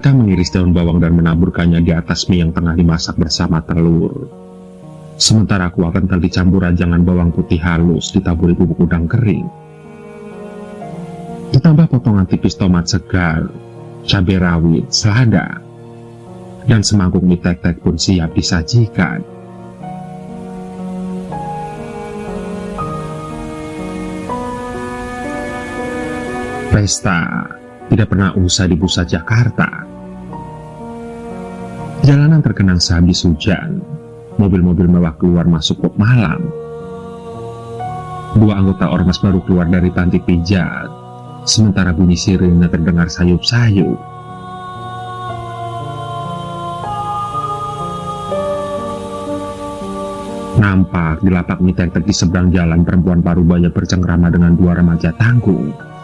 Barka mengiris daun bawang dan menaburkannya di atas mie yang tengah dimasak bersama telur. Sementara kuah kental dicampur rajangan bawang putih halus ditaburi bubuk udang kering. Ditambah potongan tipis tomat segar, cabai rawit, selada, dan semangkuk mie tek-tek pun siap disajikan. Pesta tidak pernah usai di pusat Jakarta. Jalanan terkenang sehabis hujan, mobil-mobil mewah keluar masuk klub malam. Dua anggota ormas baru keluar dari panti pijat, sementara bunyi sirine terdengar sayup-sayup. Nampak di lapak mie tek-tek di seberang jalan perempuan parubaya bercengkrama dengan dua remaja tangguh.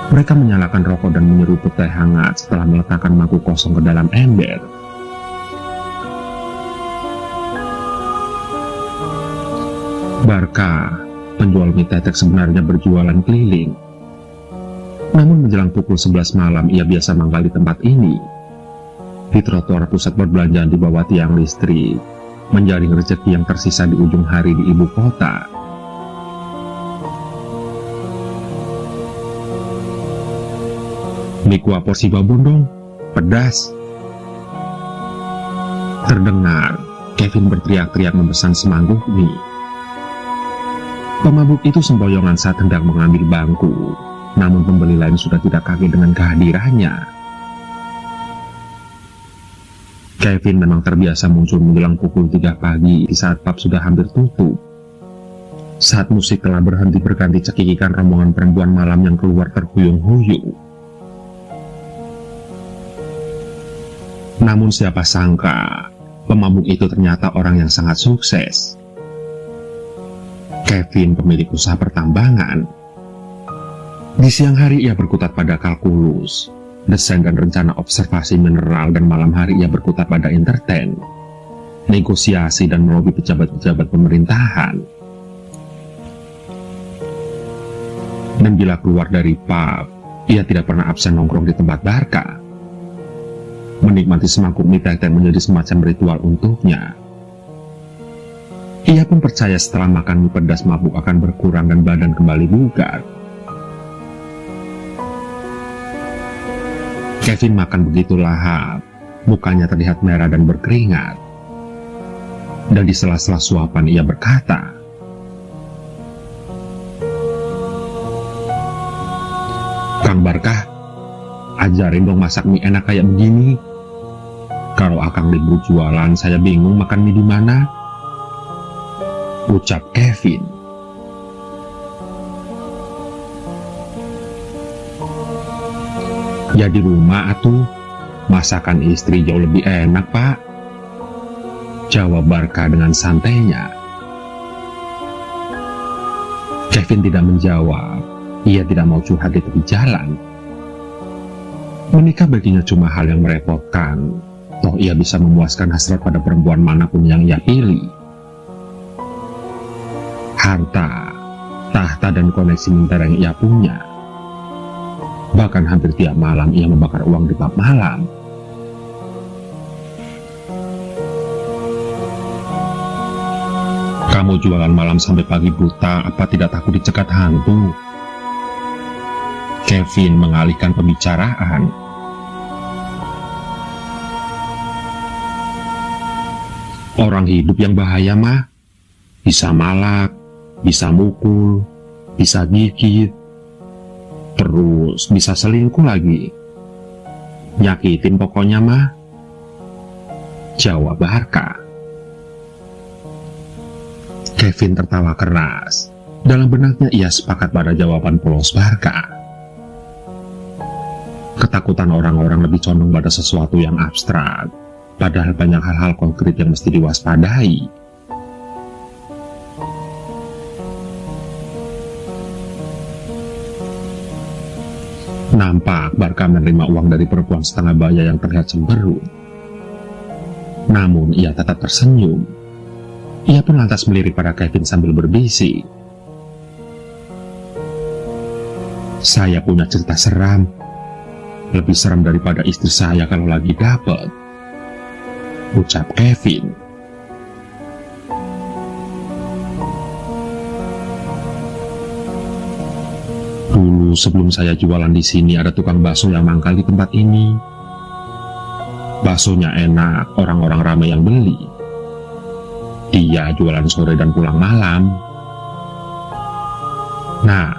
Mereka menyalakan rokok dan menyeruput teh hangat setelah meletakkan mangkuk kosong ke dalam ember. Barka, penjual mie tek-tek sebenarnya berjualan keliling. Namun menjelang pukul 11 malam ia biasa manggal di tempat ini. Di trotoar pusat perbelanjaan di bawah tiang listrik, menjaring rezeki yang tersisa di ujung hari di ibu kota. Mie kuah porsi babon dong, pedas. Terdengar Kevin berteriak-teriak memesan semangkuk mie. Pemabuk itu sempoyongan saat hendak mengambil bangku, namun pembeli lain sudah tidak kaget dengan kehadirannya. Kevin memang terbiasa muncul menjelang pukul 3 pagi di saat pub sudah hampir tutup. Saat musik telah berhenti berganti cekikikan rombongan perempuan malam yang keluar terhuyung-huyung. Namun siapa sangka, pemabuk itu ternyata orang yang sangat sukses. Kevin pemilik usaha pertambangan. Di siang hari ia berkutat pada kalkulus, desain dan rencana observasi mineral, dan malam hari ia berkutat pada entertain, negosiasi dan melobi pejabat-pejabat pemerintahan. Dan bila keluar dari pub, ia tidak pernah absen nongkrong di tempat Barka. Menikmati semangkuk mie tek-tek menjadi semacam ritual untuknya. Ia pun percaya setelah makan mie pedas mabuk akan berkurang dan badan kembali bugar. Kevin makan begitu lahap, mukanya terlihat merah dan berkeringat. Dan di sela-sela suapan ia berkata, "Kang Barkah, ajarin dong masak mie enak kayak begini. Kalau akang libur jualan, saya bingung makan mie di mana," ucap Kevin. "Ya di rumah atuh, masakan istri jauh lebih enak, Pak," jawab Barka dengan santainya. Kevin tidak menjawab. Ia tidak mau curhat di tepi jalan. Menikah baginya cuma hal yang merepotkan. Toh ia bisa memuaskan hasrat pada perempuan manapun yang ia pilih. Harta, tahta, dan koneksi mentera yang ia punya. Bahkan hampir tiap malam ia membakar uang di pub malam. "Kamu jualan malam sampai pagi buta, apa tidak takut dicegat hantu?" Kevin mengalihkan pembicaraan. "Orang hidup yang bahaya mah, bisa malak, bisa mukul, bisa gigit, terus bisa selingkuh lagi. Nyakitin pokoknya mah," jawab Barka. Kevin tertawa keras. Dalam benaknya ia sepakat pada jawaban polos Barka. Ketakutan orang-orang lebih condong pada sesuatu yang abstrak, padahal banyak hal-hal konkret yang mesti diwaspadai. Nampak Barka menerima uang dari perempuan setengah baya yang terlihat cemberut. Namun ia tetap tersenyum. Ia pun lantas melirik pada Kevin sambil berbisik, "Saya punya cerita seram. Lebih serem daripada istri saya kalau lagi dapet, ucap Kevin. Dulu sebelum saya jualan di sini ada tukang bakso yang mangkal di tempat ini. Baksonya enak, orang-orang ramai yang beli. Dia jualan sore dan pulang malam. Nah,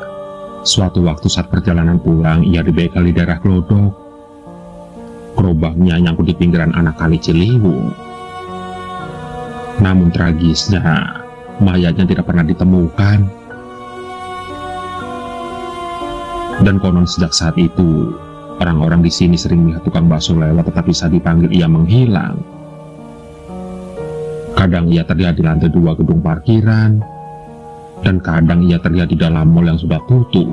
suatu waktu saat perjalanan pulang, ia dibegal di daerah Glodok. Gerobaknya nyangkut di pinggiran anak kali Ciliwung. Namun tragisnya, mayatnya tidak pernah ditemukan. Dan konon sejak saat itu, orang-orang di sini sering melihat tukang bakso lewat, tetapi saat dipanggil ia menghilang. Kadang ia terlihat di lantai 2 gedung parkiran, dan kadang ia terlihat di dalam mal yang sudah tutup.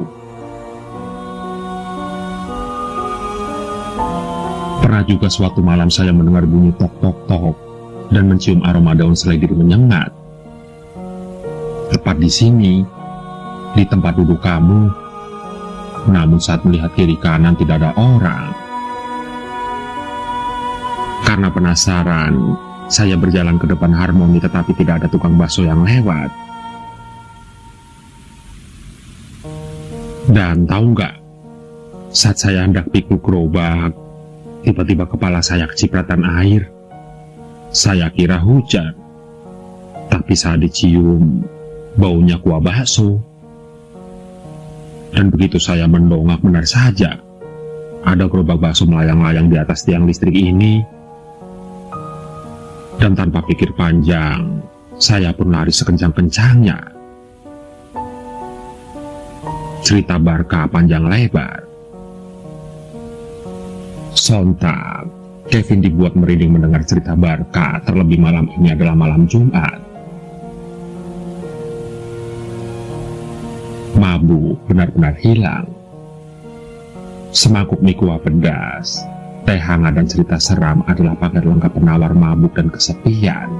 Pernah juga suatu malam saya mendengar bunyi tok tok tok dan mencium aroma daun seledri menyengat. Tepat di sini, di tempat duduk kamu. Namun saat melihat kiri kanan tidak ada orang. Karena penasaran, saya berjalan ke depan Harmoni tetapi tidak ada tukang bakso yang lewat. Dan tahu nggak, saat saya hendak pikul gerobak, tiba-tiba kepala saya kecipratan air. Saya kira hujan, tapi saat dicium, baunya kuah bakso. Dan begitu saya mendongak, benar saja ada gerobak bakso melayang-layang di atas tiang listrik ini. Dan tanpa pikir panjang, saya pun lari sekencang-kencangnya. Cerita Barca panjang lebar. Sontak, Kevin dibuat merinding mendengar cerita Barca, terlebih malam ini adalah malam Jumat. Mabuk benar-benar hilang. Semangkuk mie kuah pedas, teh hangat dan cerita seram adalah paket lengkap penawar mabuk dan kesepian.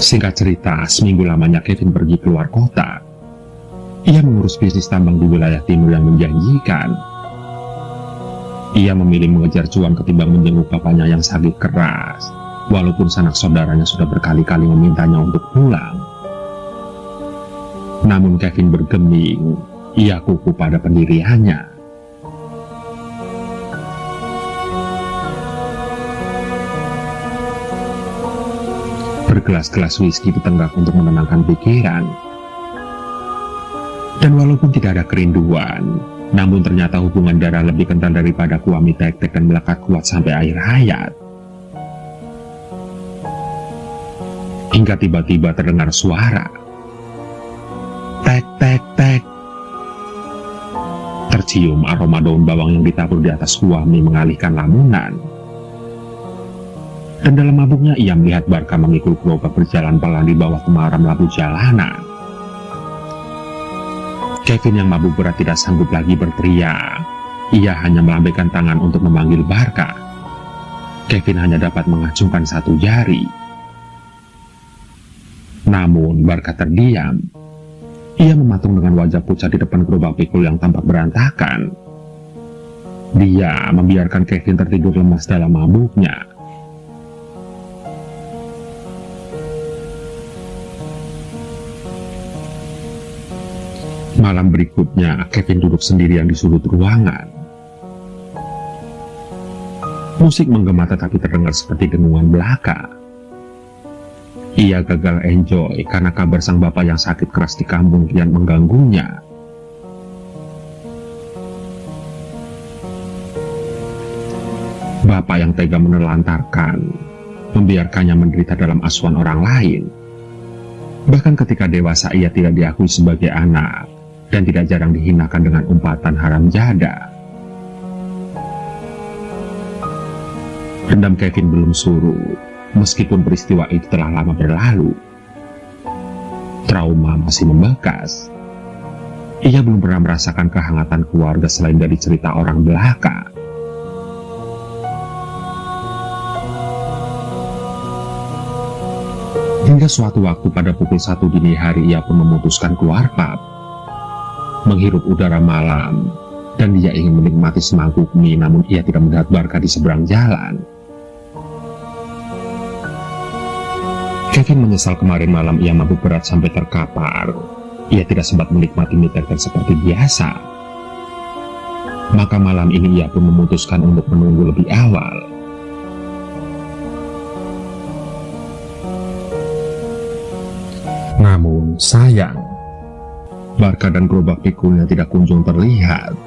Singkat cerita, seminggu lamanya Kevin pergi keluar kota. Ia mengurus bisnis tambang di wilayah timur yang menjanjikan. Ia memilih mengejar cuan ketimbang menjenguk bapaknya yang sakit keras, walaupun sanak saudaranya sudah berkali-kali memintanya untuk pulang. Namun Kevin bergeming, ia kukuh pada pendiriannya. Bergelas-gelas whisky ditenggak untuk menenangkan pikiran. Dan walaupun tidak ada kerinduan, namun ternyata hubungan darah lebih kental daripada kuah mie tek-tek dan melekat kuat sampai akhir hayat. Hingga tiba-tiba terdengar suara. Tek, tek, tek. Tercium aroma daun bawang yang ditabur di atas kuah mie mengalihkan lamunan. Dan dalam mabuknya ia melihat Barca memikul gerobak berjalan pelan di bawah temaram lampu jalanan. Kevin yang mabuk berat tidak sanggup lagi berteriak. Ia hanya melambaikan tangan untuk memanggil Barca. Kevin hanya dapat mengacungkan satu jari. Namun Barca terdiam. Ia mematung dengan wajah pucat di depan gerobak pikul yang tampak berantakan. Dia membiarkan Kevin tertidur lemas dalam mabuknya. Malam berikutnya, Kevin duduk sendirian di sudut ruangan. Musik menggema tetapi terdengar seperti dengungan belaka. Ia gagal enjoy karena kabar sang bapak yang sakit keras di kampung kian mengganggunya. Bapak yang tega menelantarkan, membiarkannya menderita dalam asuhan orang lain. Bahkan ketika dewasa ia tidak diakui sebagai anak, dan tidak jarang dihinakan dengan umpatan haram jada. Dendam Kevin belum surut, meskipun peristiwa itu telah lama berlalu. Trauma masih membekas. Ia belum pernah merasakan kehangatan keluarga selain dari cerita orang belaka. Hingga suatu waktu pada pukul 1 dini hari ia pun memutuskan keluar pub, menghirup udara malam, dan dia ingin menikmati semangkuk mie, namun ia tidak melihat Barkha di seberang jalan. Kevin menyesal kemarin malam ia mabuk berat sampai terkapar. Ia tidak sempat menikmati mie tetek seperti biasa. Maka malam ini ia pun memutuskan untuk menunggu lebih awal. Namun sayang, Barkha dan gerobak pikulnya tidak kunjung terlihat.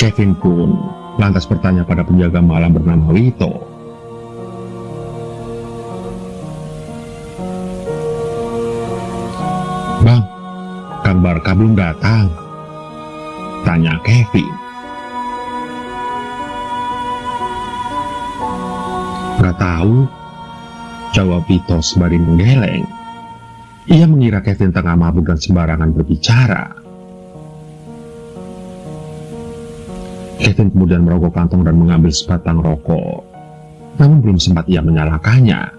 Kevin pun lantas bertanya pada penjaga malam bernama Wito. "Bang, Kang Barkha belum datang?" tanya Kevin. "Gak tahu," jawab Wito sembari menggeleng. Ia mengira Kevin tengah mabuk dan sembarangan berbicara. Kevin kemudian merogoh kantong dan mengambil sebatang rokok. Namun belum sempat ia menyalakannya,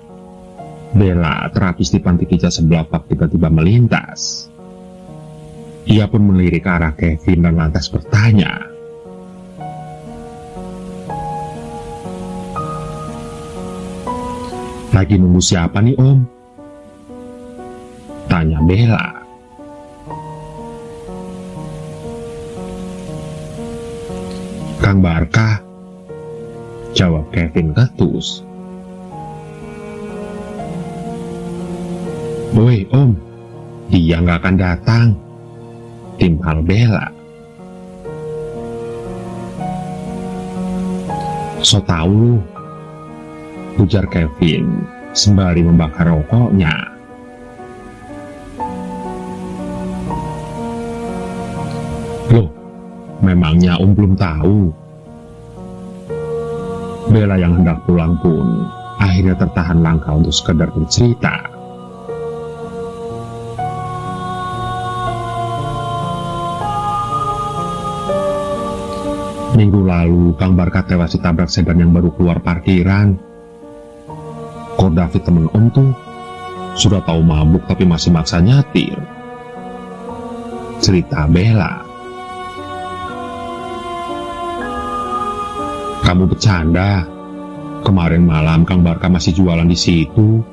Bella, terapis di panti pijat sebelah pub, tiba-tiba melintas. Ia pun melirik ke arah Kevin dan lantas bertanya, "Lagi nunggu siapa nih, Om?" tanya Bella. "Kang Barkha," jawab Kevin ketus. "Woi Om, dia nggak akan datang," timpal Bella. "So tau lu," ujar Kevin sembari membakar rokoknya. "Loh, memangnya Om belum tahu?" Bella yang hendak pulang pun akhirnya tertahan langkah untuk sekedar bercerita. "Minggu lalu Kang Barkha tewas ditabrak sedan yang baru keluar parkiran. Kok David temen Om tuh sudah tahu mabuk tapi masih maksa nyetir," cerita Bella. "Kamu bercanda? Kemarin malam Kang Barkha masih jualan di situ,"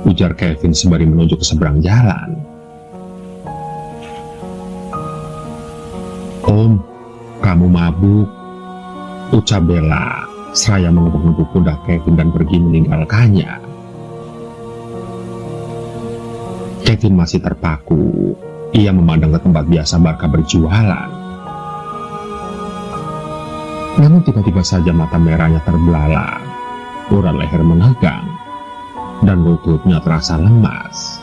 ujar Kevin sembari menunjuk ke seberang jalan. "Om, kamu mabuk," ucap Bella seraya menepuk-nepuk pundak Kevin dan pergi meninggalkannya. Kevin masih terpaku. Ia memandang ke tempat biasa Barkha berjualan. Namun tiba-tiba saja mata merahnya terbelalak, urat leher menegang, dan lututnya terasa lemas.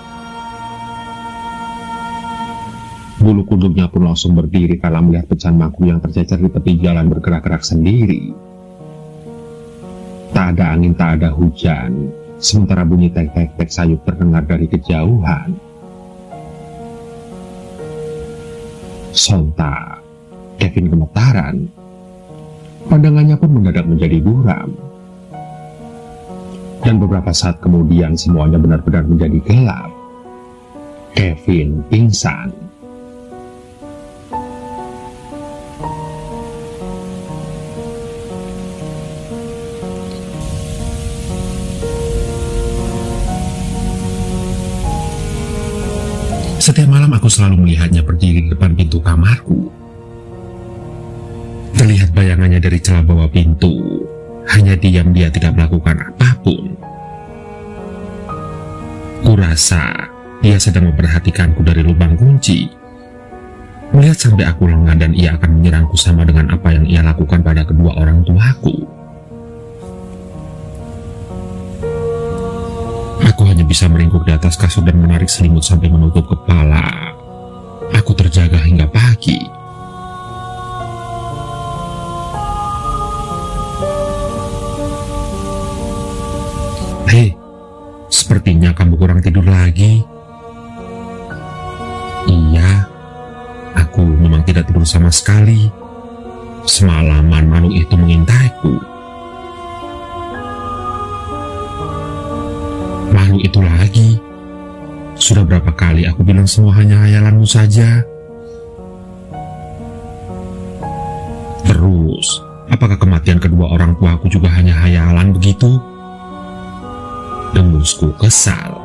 Bulu kuduknya pun langsung berdiri kala melihat pecahan mangkuk yang tercecer di tepi jalan bergerak-gerak sendiri. Tak ada angin, tak ada hujan, sementara bunyi tek-tek-tek sayup terdengar dari kejauhan. Sontak, Kevin gemetaran. Pandangannya pun mendadak menjadi buram. Dan beberapa saat kemudian semuanya benar-benar menjadi gelap. Kevin pingsan. Setiap malam aku selalu melihatnya berdiri di depan pintu kamarku. Terlihat bayangannya dari celah bawah pintu. Hanya diam, dia tidak melakukan apapun. Kurasa dia sedang memperhatikanku dari lubang kunci. Melihat sampai aku lengah dan ia akan menyerangku sama dengan apa yang ia lakukan pada kedua orang tuaku. Aku hanya bisa meringkuk di atas kasur dan menarik selimut sampai menutup kepala. Aku terjaga hingga pagi. "Hei, sepertinya kamu kurang tidur lagi." "Iya, aku memang tidak tidur sama sekali. Semalaman makhluk itu mengintaiku." makhluk itu lagi. Sudah berapa kali aku bilang semua hanya hayalanmu saja. Terus, apakah kematian kedua orang tuaku juga hanya hayalan begitu? Dengusku kesal.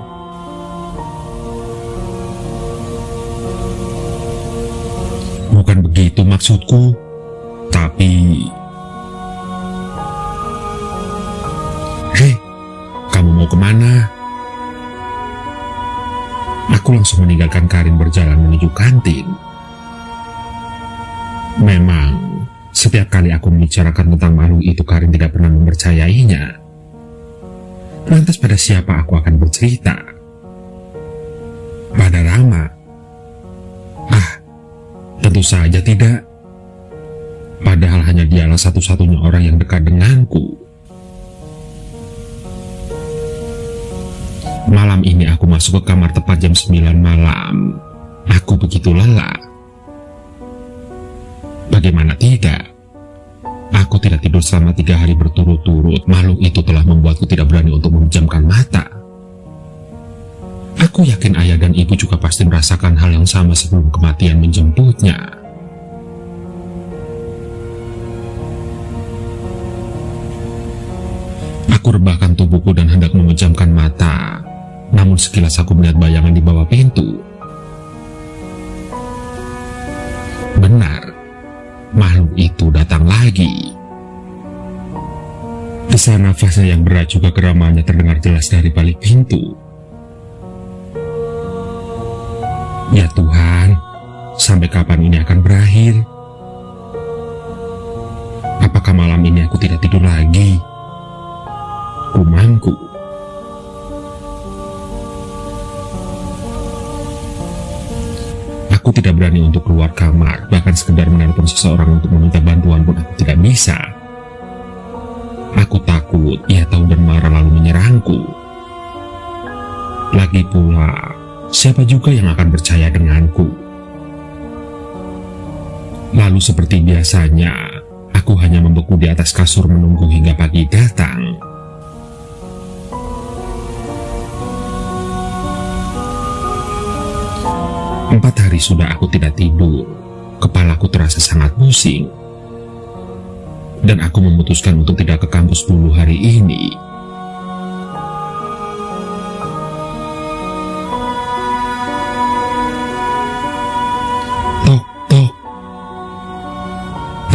Bukan begitu maksudku, tapi... Hei, kamu mau kemana? Aku langsung meninggalkan Karin berjalan menuju kantin. Memang, setiap kali aku membicarakan tentang makhluk itu, Karin tidak pernah mempercayainya. Lantas pada siapa aku akan bercerita? Pada Rama? Ah, tentu saja tidak. Padahal hanya dialah satu-satunya orang yang dekat denganku. Malam ini aku masuk ke kamar tepat jam 9 malam. Aku begitu lelah. Bagaimana tidak? Aku tidak tidur selama 3 hari berturut-turut. Makhluk itu telah membuatku tidak berani untuk memejamkan mata. Aku yakin ayah dan ibu juga pasti merasakan hal yang sama sebelum kematian menjemputnya. Aku rebahkan tubuhku dan hendak memejamkan mata. Namun sekilas aku melihat bayangan di bawah pintu. Benar, makhluk itu datang lagi. Desahan nafasnya yang berat juga geramannya terdengar jelas dari balik pintu. Ya Tuhan, sampai kapan ini akan berakhir? Apakah malam ini aku tidak tidur lagi? Gumamku. Aku tidak berani untuk keluar kamar, bahkan sekedar menelpon seseorang untuk meminta bantuan pun aku tidak bisa. Aku takut ia tahu dan marah lalu menyerangku. Lagi pula, siapa juga yang akan percaya denganku? Lalu seperti biasanya, aku hanya membeku di atas kasur menunggu hingga pagi datang. Empat hari sudah aku tidak tidur. Kepalaku terasa sangat pusing. Dan aku memutuskan untuk tidak ke kampus dulu hari ini. Tok, tok.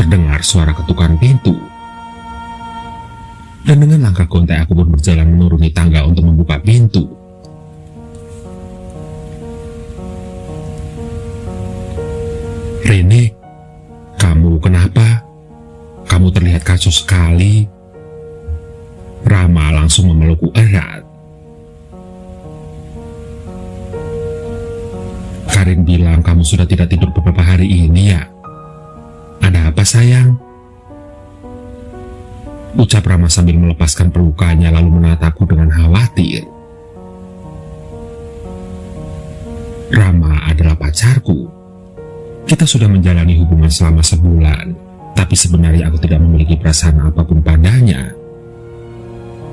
Terdengar suara ketukan pintu. Dan dengan langkah gontai aku pun berjalan menuruni tangga untuk membuka pintu. Rene, kamu kenapa? Kamu terlihat kacau sekali. Rama langsung memelukku erat. Karin bilang kamu sudah tidak tidur beberapa hari ini ya? Ada apa sayang? Ucap Rama sambil melepaskan pelukannya lalu menatapku dengan khawatir. Rama adalah pacarku. Kita sudah menjalani hubungan selama sebulan, tapi sebenarnya aku tidak memiliki perasaan apapun padanya.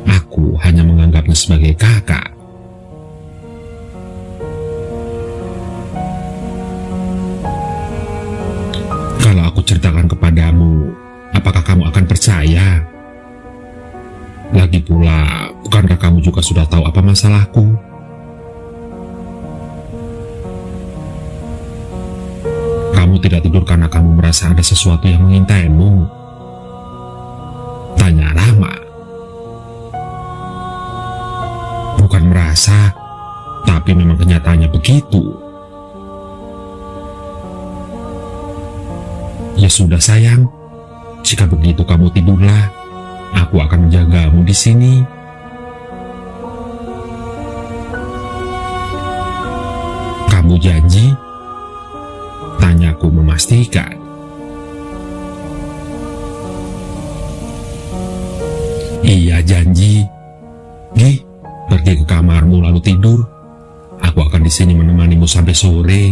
Aku hanya menganggapnya sebagai kakak. Kalau aku ceritakan kepadamu, apakah kamu akan percaya? Lagi pula, bukankah kamu juga sudah tahu apa masalahku? Kamu tidak tidur karena kamu merasa ada sesuatu yang mengintaimu? Tanya Rama. Bukan merasa, tapi memang kenyataannya begitu. Ya sudah sayang, jika begitu kamu tidurlah. Aku akan menjagamu di sini. Kamu janji? Tanyaku memastikan. Iya janji. Gi, pergi ke kamarmu lalu tidur. Aku akan di sini menemanimu sampai sore.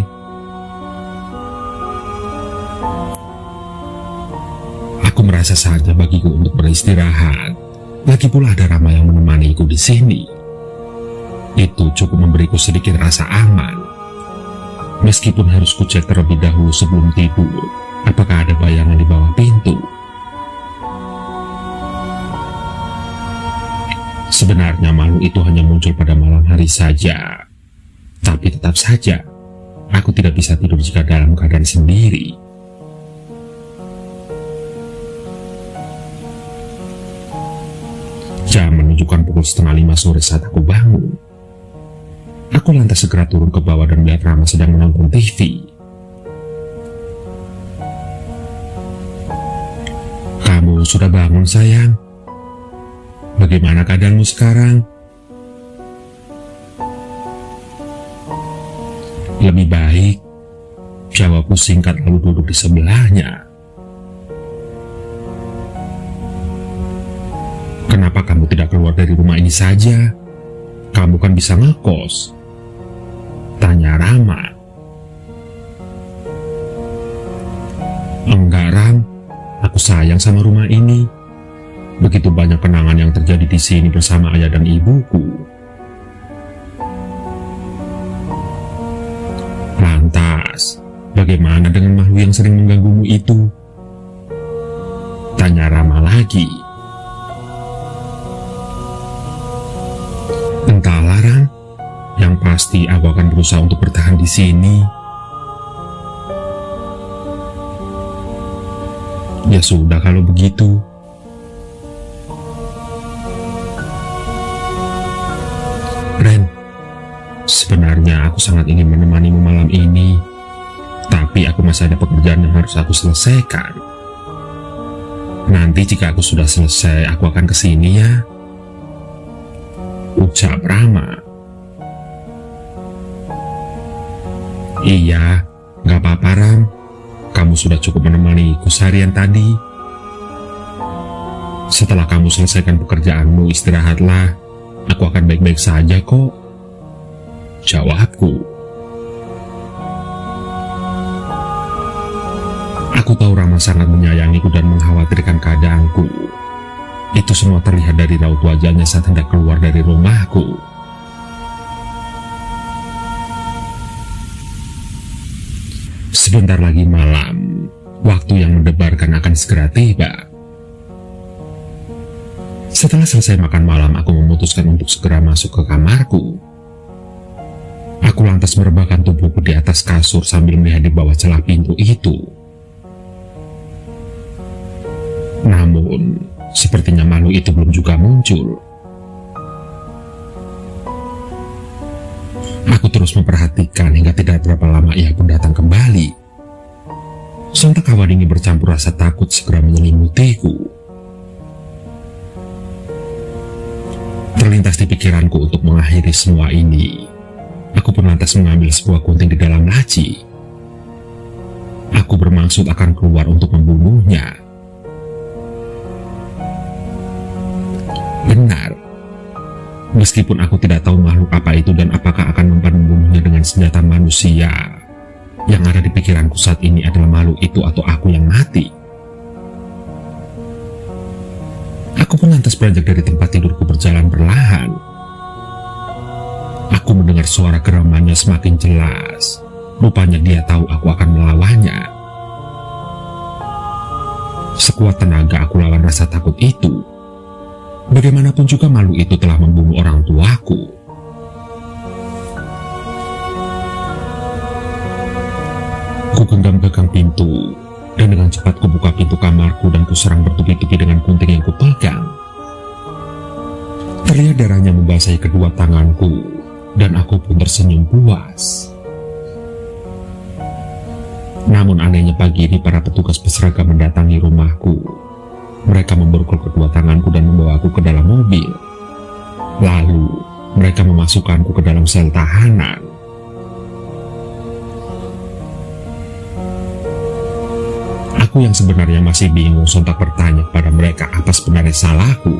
Aku merasa saja bagiku untuk beristirahat. Lagi pula ada Rama yang menemaniku di sini. Itu cukup memberiku sedikit rasa aman. Meskipun harus kucek terlebih dahulu sebelum tidur, apakah ada bayangan di bawah pintu. Sebenarnya makhluk itu hanya muncul pada malam hari saja. Tapi tetap saja, aku tidak bisa tidur jika dalam keadaan sendiri. Jam menunjukkan pukul 4:30 sore saat aku bangun. Aku lantas segera turun ke bawah dan melihat Rama sedang menonton TV. "Kamu sudah bangun, sayang? Bagaimana keadaanmu sekarang?" "Lebih baik," jawabku singkat lalu duduk di sebelahnya. "Kenapa kamu tidak keluar dari rumah ini saja? Kamu kan bisa ngekos," tanya Rama. "Enggak, Ram. Aku sayang sama rumah ini. Begitu banyak kenangan yang terjadi di sini bersama ayah dan ibuku." "Lantas, bagaimana dengan makhluk yang sering mengganggumu itu?" tanya Rama lagi. "Entahlah, Ram. Yang pasti aku akan berusaha untuk bertahan di sini." "Ya sudah kalau begitu." "Ren, sebenarnya aku sangat ingin menemanimu malam ini, tapi aku masih ada pekerjaan yang harus aku selesaikan. Nanti jika aku sudah selesai, aku akan kesini ya," ucap Rama. "Iya, gak apa-apa, Ram. Kamu sudah cukup menemaniku seharian tadi. Setelah kamu selesaikan pekerjaanmu, istirahatlah. Aku akan baik-baik saja kok," jawabku. Aku tahu Rama sangat menyayangiku dan mengkhawatirkan keadaanku. Itu semua terlihat dari raut wajahnya saat hendak keluar dari rumahku. Sebentar lagi malam, waktu yang mendebarkan akan segera tiba. Setelah selesai makan malam, aku memutuskan untuk segera masuk ke kamarku. Aku lantas merebahkan tubuhku di atas kasur sambil melihat di bawah celah pintu itu. Namun, sepertinya makhluk itu belum juga muncul. Aku terus memperhatikan hingga tidak berapa lama ia pun datang kembali. Sontak hawa dingin bercampur rasa takut segera menyelimutiku. Terlintas di pikiranku untuk mengakhiri semua ini. Aku pun lantas mengambil sebuah gunting di dalam laci. Aku bermaksud akan keluar untuk membunuhnya. Benar. Meskipun aku tidak tahu makhluk apa itu dan apakah akan mempan membunuhnya dengan senjata manusia, yang ada di pikiranku saat ini adalah makhluk itu atau aku yang mati. Aku pun lantas beranjak dari tempat tidurku berjalan perlahan. Aku mendengar suara geramannya semakin jelas. Rupanya dia tahu aku akan melawannya. Sekuat tenaga aku lawan rasa takut itu. Bagaimanapun juga makhluk itu telah membunuh orang tuaku. Ku genggam-genggam pintu, dan dengan cepat kubuka pintu kamarku dan kuserang bertubi-tubi dengan gunting yang kupegang. Terlihat darahnya membasahi kedua tanganku, dan aku pun tersenyum puas. Namun anehnya pagi ini para petugas berseragam mendatangi rumahku. Mereka memborgol kedua tanganku dan membawaku ke dalam mobil. Lalu, mereka memasukkanku ke dalam sel tahanan. Aku yang sebenarnya masih bingung sontak bertanya pada mereka apa sebenarnya salahku.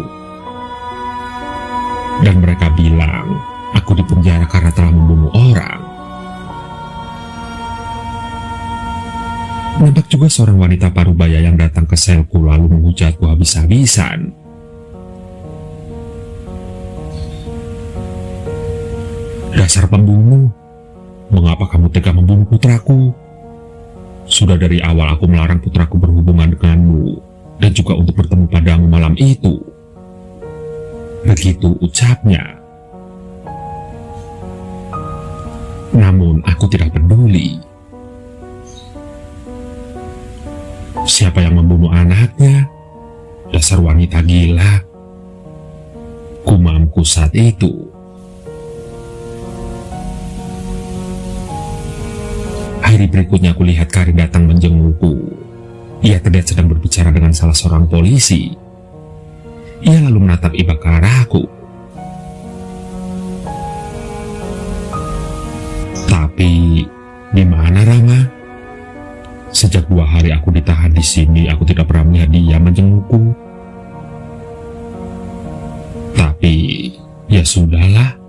Dan mereka bilang, aku dipenjara karena telah membunuh orang. Nampak juga seorang wanita parubaya yang datang ke selku lalu menghujatku habis-habisan. Dasar pembunuh, mengapa kamu tega membunuh putraku? Sudah dari awal aku melarang putraku berhubungan denganmu, dan juga untuk bertemu padamu malam itu. Begitu ucapnya. Namun aku tidak peduli. Siapa yang membunuh anaknya? Dasar wanita gila, gumamku saat itu. Hari berikutnya aku lihat Kari datang menjengukku. Ia terlihat sedang berbicara dengan salah seorang polisi. Ia lalu menatap iba ke arahku. Tapi, di mana Rama? Sejak 2 hari aku ditahan di sini, aku tidak pernah melihat dia menjengukku. Tapi, ya sudahlah.